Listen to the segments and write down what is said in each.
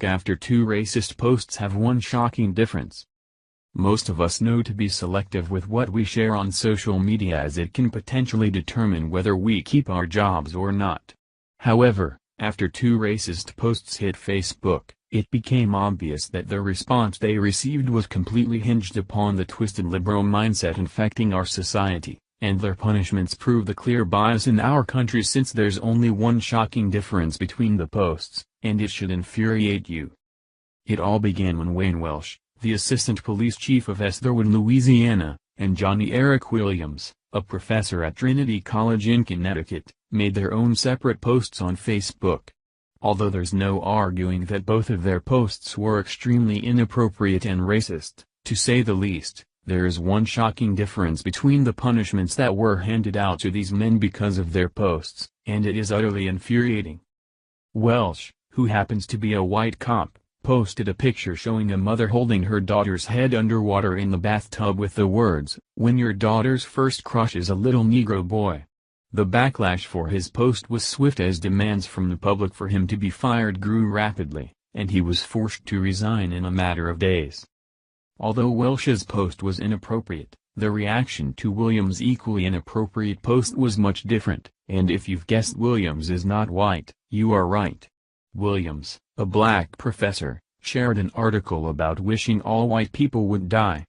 After two racist posts have one shocking difference. Most of us know to be selective with what we share on social media, as it can potentially determine whether we keep our jobs or not. However, after two racist posts hit Facebook, it became obvious that the response they received was completely hinged upon the twisted liberal mindset infecting our society, and their punishments prove the clear bias in our country, since there's only one shocking difference between the posts, and it should infuriate you. It all began when Wayne Welsh, the assistant police chief of Estherwood, Louisiana, and Johnny Eric Williams, a professor at Trinity College in Connecticut, made their own separate posts on Facebook. Although there's no arguing that both of their posts were extremely inappropriate and racist, to say the least, there is one shocking difference between the punishments that were handed out to these men because of their posts, and it is utterly infuriating. Welsh, who happens to be a white cop, posted a picture showing a mother holding her daughter's head underwater in the bathtub with the words, "When your daughter's first crush is a little Negro boy." The backlash for his post was swift, as demands from the public for him to be fired grew rapidly, and he was forced to resign in a matter of days. Although Welsh's post was inappropriate, the reaction to Williams' equally inappropriate post was much different, and if you've guessed Williams is not white, you are right. Williams, a black professor, shared an article about wishing all white people would die.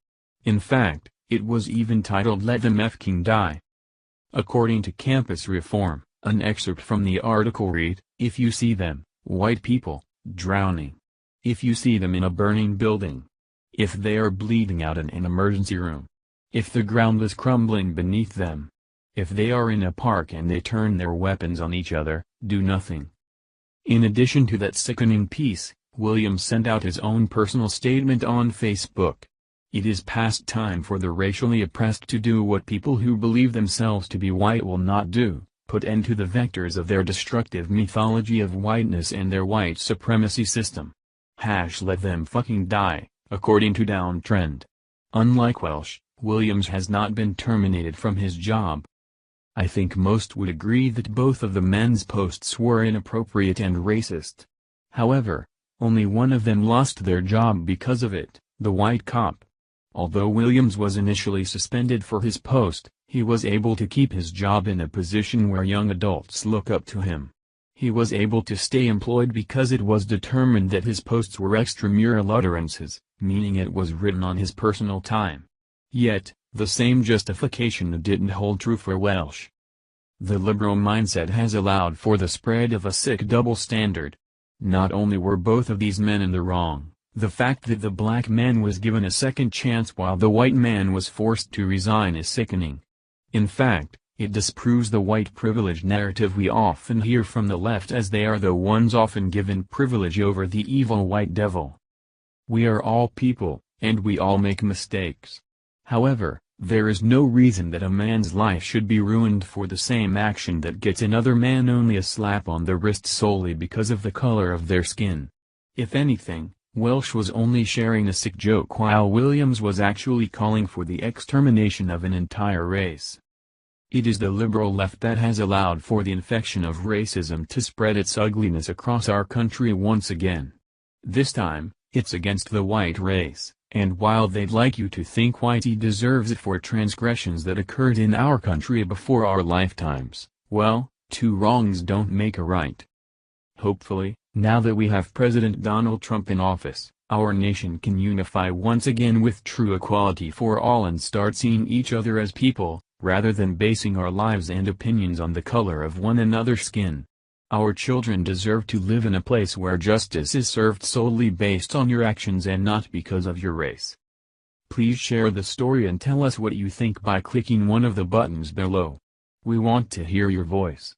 In fact, it was even titled "Let Them F***ing Die." According to Campus Reform, an excerpt from the article read, "If you see them, white people, drowning. If you see them in a burning building. If they are bleeding out in an emergency room. If the ground is crumbling beneath them. If they are in a park and they turn their weapons on each other, do nothing." In addition to that sickening piece, Williams sent out his own personal statement on Facebook. "It is past time for the racially oppressed to do what people who believe themselves to be white will not do, put end to the vectors of their destructive mythology of whiteness and their white supremacy system. Let them fucking die," according to Downtrend. Unlike Welsh, Williams has not been terminated from his job. I think most would agree that both of the men's posts were inappropriate and racist. However, only one of them lost their job because of it, the white cop. Although Williams was initially suspended for his post, he was able to keep his job in a position where young adults look up to him. He was able to stay employed because it was determined that his posts were extramural utterances, meaning it was written on his personal time. Yet, the same justification didn't hold true for Welsh. The liberal mindset has allowed for the spread of a sick double standard. Not only were both of these men in the wrong, the fact that the black man was given a second chance while the white man was forced to resign is sickening. In fact, it disproves the white privilege narrative we often hear from the left, as they are the ones often given privilege over the evil white devil. We are all people, and we all make mistakes. However, there is no reason that a man's life should be ruined for the same action that gets another man only a slap on the wrist solely because of the color of their skin. If anything, Welsh was only sharing a sick joke, while Williams was actually calling for the extermination of an entire race. It is the liberal left that has allowed for the infection of racism to spread its ugliness across our country once again. This time, it's against the white race, and while they'd like you to think whitey deserves it for transgressions that occurred in our country before our lifetimes, well, two wrongs don't make a right. Hopefully, now that we have President Donald Trump in office, our nation can unify once again with true equality for all and start seeing each other as people, rather than basing our lives and opinions on the color of one another's skin. Our children deserve to live in a place where justice is served solely based on your actions and not because of your race. Please share the story and tell us what you think by clicking one of the buttons below. We want to hear your voice.